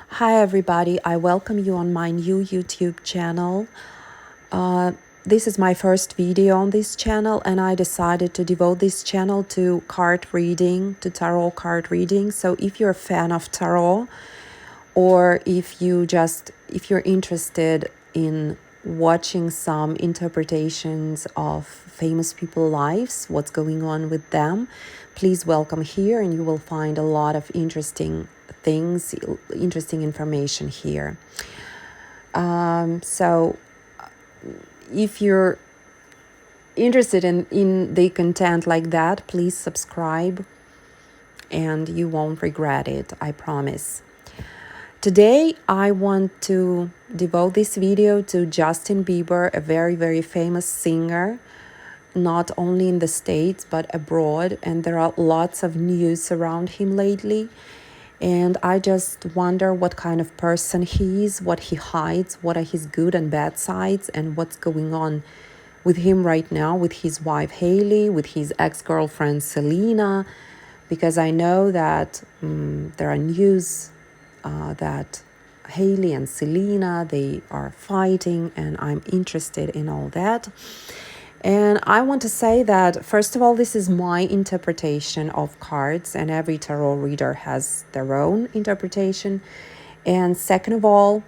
Hi everybody, I welcome you on my new YouTube channel. This is my first video on this channel and I decided to devote this channel to card reading, to tarot card reading. So if you're a fan of tarot or if you're interested in watching some interpretations of famous people's lives, what's going on with them, please welcome here and you will find a lot of interesting things, interesting information here. So if you're interested in the content like that, please subscribe and you won't regret it, I promise. Today, I want to devote this video to Justin Bieber, a very, very famous singer, not only in the States, but abroad. And there are lots of news around him lately. And I just wonder what kind of person he is, what he hides, what are his good and bad sides, and what's going on with him right now, with his wife Hailey, with his ex-girlfriend Selena, because I know that there are news that Hailey and Selena, they are fighting, and I'm interested in all that. And I want to say that, first of all, this is my interpretation of cards, and every tarot reader has their own interpretation. And second of all,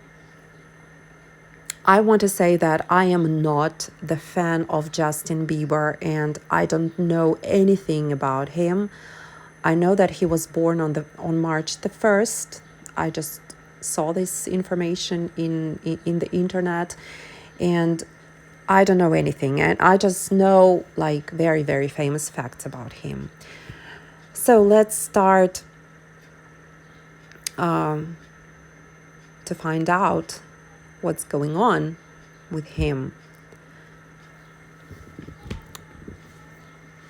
I want to say that I am not the fan of Justin Bieber, and I don't know anything about him. I know that he was born on March the 1st. I just saw this information in the internet, and I don't know anything, and I just know like very, very famous facts about him. So let's start to find out what's going on with him.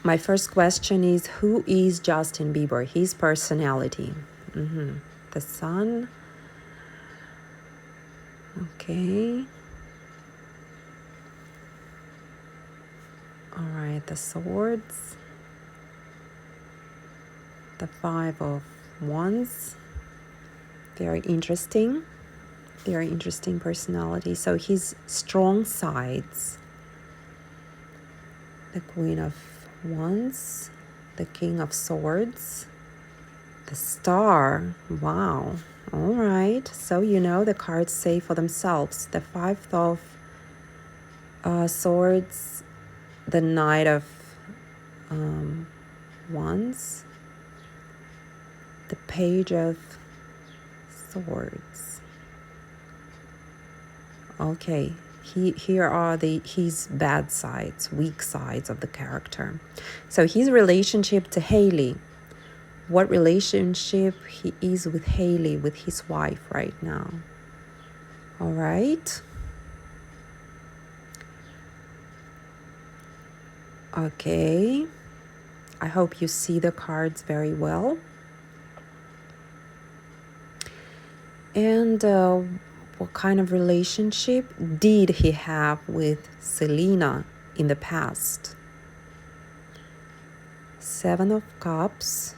My first question is, who is Justin Bieber? His personality. The sun. Okay. All right, the swords. The 5 of Wands. Very interesting. Very interesting personality. So his strong sides. The Queen of Wands. The King of Swords. The Star. Wow. All right. So you know the cards say for themselves. The 5 of Swords. The Knight of Wands. The Page of Swords. Okay, here are his bad sides, weak sides of the character. So his relationship to Hailey. What relationship he is with Hailey, with his wife right now. All right. Okay. I hope you see the cards very well. And what kind of relationship did he have with Selena in the past? 7 of Cups.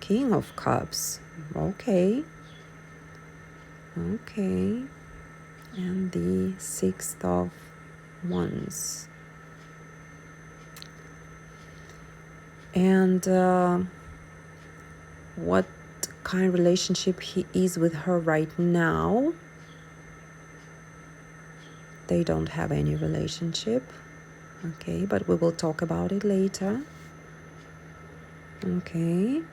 King of Cups. Okay. Okay. And the 6th of Wands. And what kind of relationship he is with her right now? They don't have any relationship. Okay, but we will talk about it later. Okay.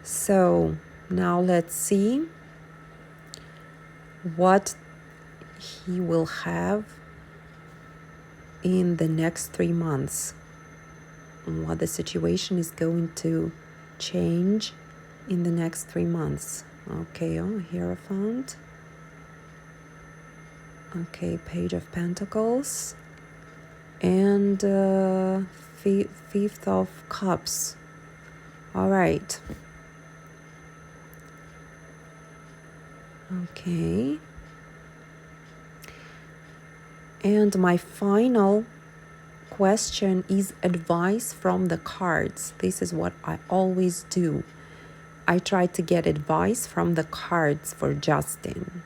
So now let's see what he will have in the next 3 months. What the situation is going to change in the next 3 months. Okay, Hierophant. Okay, Page of Pentacles. And 5th of Cups. All right. Okay. And my final question is advice from the cards. This is what I always do. I tried to get advice from the cards for Justin.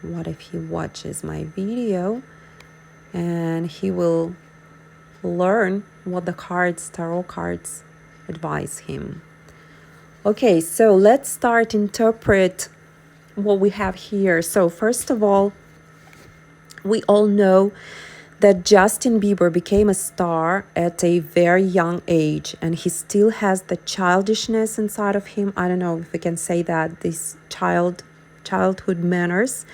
What if he watches my video and he will learn what the tarot cards advise him? Okay, so let's start interpret what we have here. So first of all, we all know that Justin Bieber became a star at a very young age, and he still has the childishness inside of him. I don't know if we can say that, these childhood manners.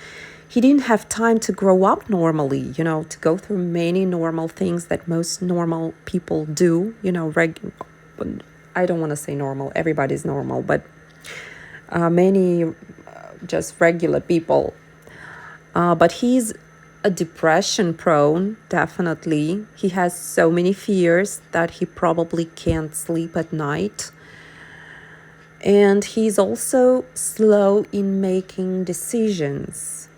He didn't have time to grow up normally, to go through many normal things that most normal people do, I don't want to say normal, everybody's normal, but many just regular people. But he's a depression prone, definitely. He has so many fears that he probably can't sleep at night. And he's also slow in making decisions.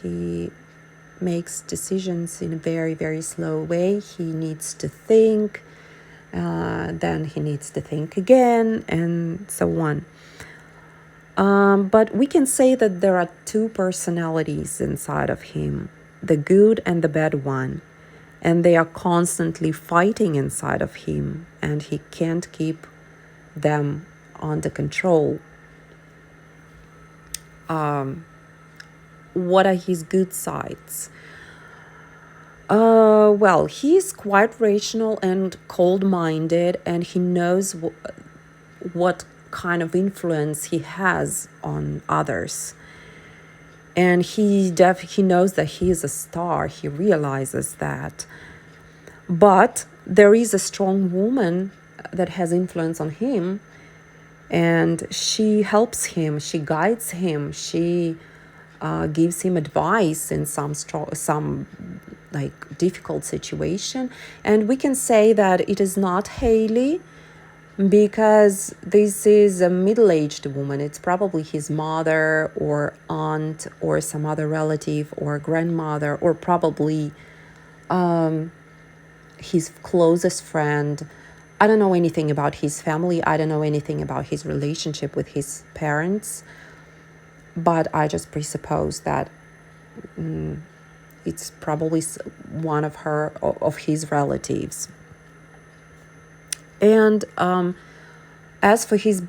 He makes decisions in a very, very slow way. He needs to think, then he needs to think again, and so on. But we can say that there are two personalities inside of him, the good and the bad one. And they are constantly fighting inside of him, and he can't keep them under control. What are his good sides? Well, he's quite rational and cold-minded, and he knows what kind of influence he has on others. And he knows that he is a star. He realizes that. But there is a strong woman that has influence on him, and she helps him, she guides him, she gives him advice in some like difficult situation. And we can say that it is not Hailey, because this is a middle-aged woman. It's probably his mother or aunt or some other relative or grandmother, or probably his closest friend. I don't know anything about his family. I don't know anything about his relationship with his parents, but I just presuppose that it's probably one of his relatives. And as for his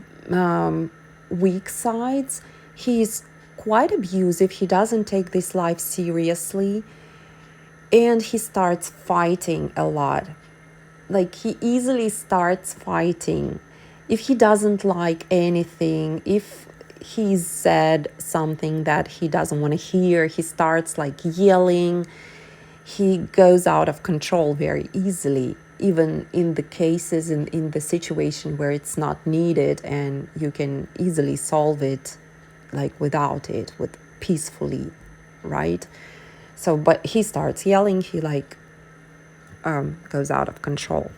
weak sides, he's quite abusive. He doesn't take this life seriously, and he starts fighting a lot. Like, he easily starts fighting. If he doesn't like anything, if he's said something that he doesn't want to hear, he starts like yelling. He goes out of control very easily, even in the cases, in the situation where it's not needed and you can easily solve it, like without it, peacefully, right? So, but he starts yelling, he goes out of control.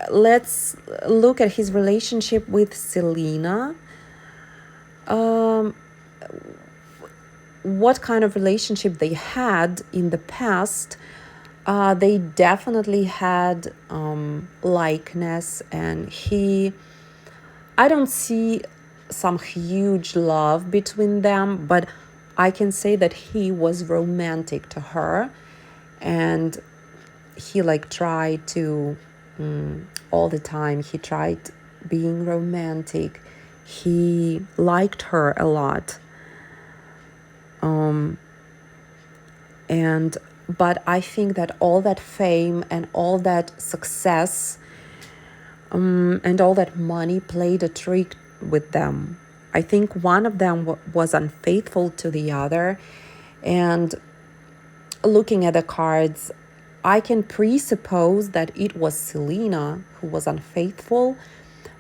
Let's look at his relationship with Selena. What kind of relationship they had in the past? They definitely had likeness, and I don't see some huge love between them, but I can say that he was romantic to her, and he tried to all the time. He tried being romantic. He liked her a lot. But I think that all that fame and all that success and all that money played a trick with them. I think one of them was unfaithful to the other. And looking at the cards, I can presuppose that it was Selena who was unfaithful.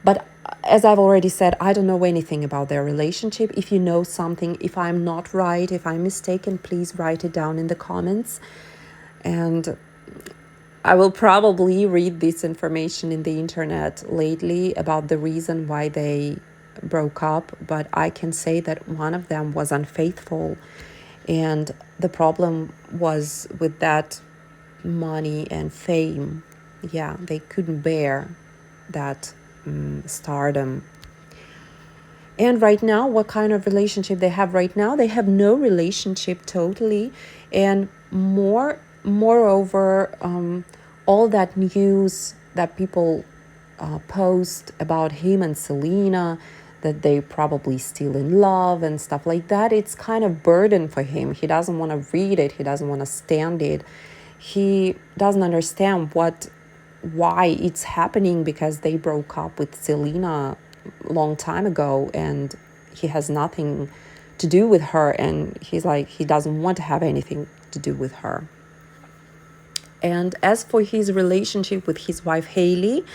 But as I've already said, I don't know anything about their relationship. If you know something, if I'm not right, if I'm mistaken, please write it down in the comments. And I will probably read this information in the internet lately about the reason why they broke up. But I can say that one of them was unfaithful. And the problem was with that money and fame. Yeah, they couldn't bear that stardom. And right now, what kind of relationship they have right now? They have no relationship totally. And moreover, all that news that people post about him and Selena, that they probably still in love and stuff like that, it's kind of burden for him. He doesn't want to read it. He doesn't want to stand it. He doesn't understand why it's happening, because they broke up with Selena long time ago and he has nothing to do with her, and he's like, he doesn't want to have anything to do with her. And as for his relationship with his wife Hailey,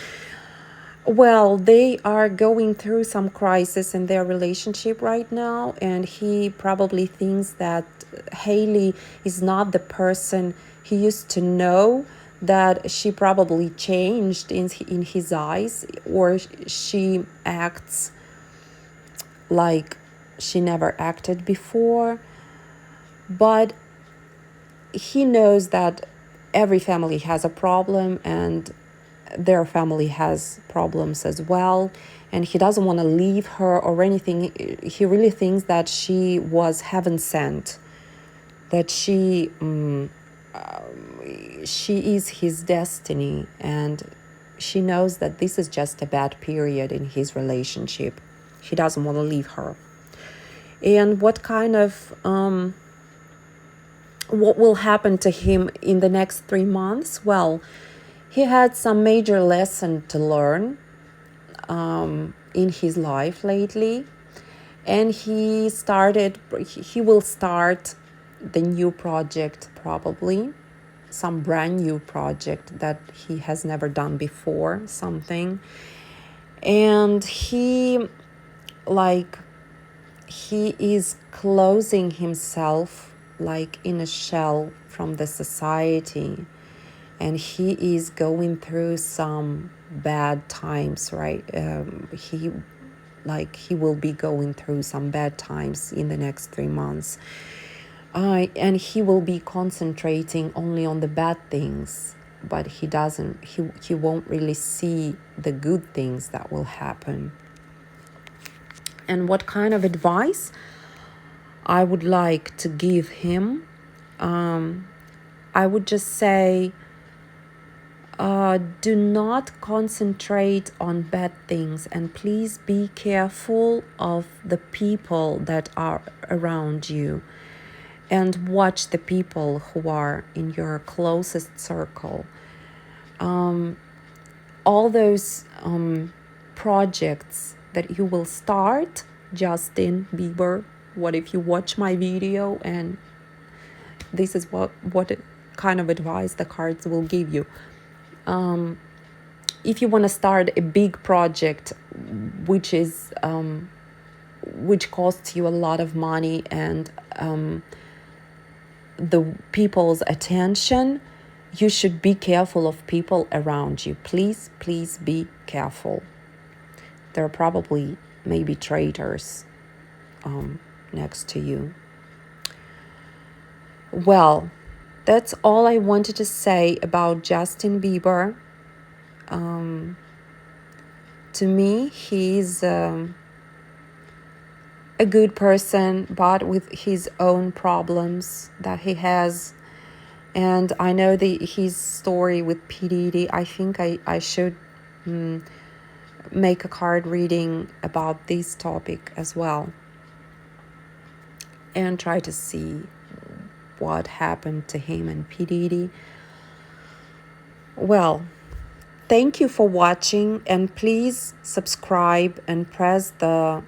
well, they are going through some crisis in their relationship right now, and he probably thinks that Hailey is not the person he used to know, that she probably changed in his eyes, or she acts like she never acted before. But he knows that every family has a problem, and their family has problems as well, and he doesn't want to leave her or anything. He really thinks that she was heaven sent, that she is his destiny, and she knows that this is just a bad period in his relationship. He doesn't want to leave her. And what kind of what will happen to him in the next 3 months? Well, he had some major lesson to learn in his life lately, and he will start the new project, probably some brand new project that he has never done before, something. And he is closing himself like in a shell from the society, and he is going through some bad times, right? He will be going through some bad times in the next 3 months, and he will be concentrating only on the bad things, but he won't really see the good things that will happen. And what kind of advice I would like to give him? I would just say, do not concentrate on bad things, and please be careful of the people that are around you, and watch the people who are in your closest circle. All those projects that you will start, Justin Bieber, what if you watch my video? And this is what kind of advice the cards will give you. If you want to start a big project, which costs you a lot of money and the people's attention, you should be careful of people around you. Please be careful. There are probably maybe traitors next to you. Well, that's all I wanted to say about Justin Bieber. To me, he's a good person, but with his own problems that he has. And I know his story with P. Diddy. I think I should make a card reading about this topic as well, and try to see what happened to him and P. Diddy. Well, thank you for watching, and please subscribe and press the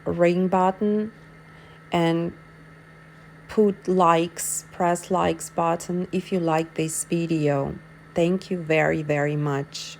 ring button, and press likes button if you like this video. Thank you very, very much.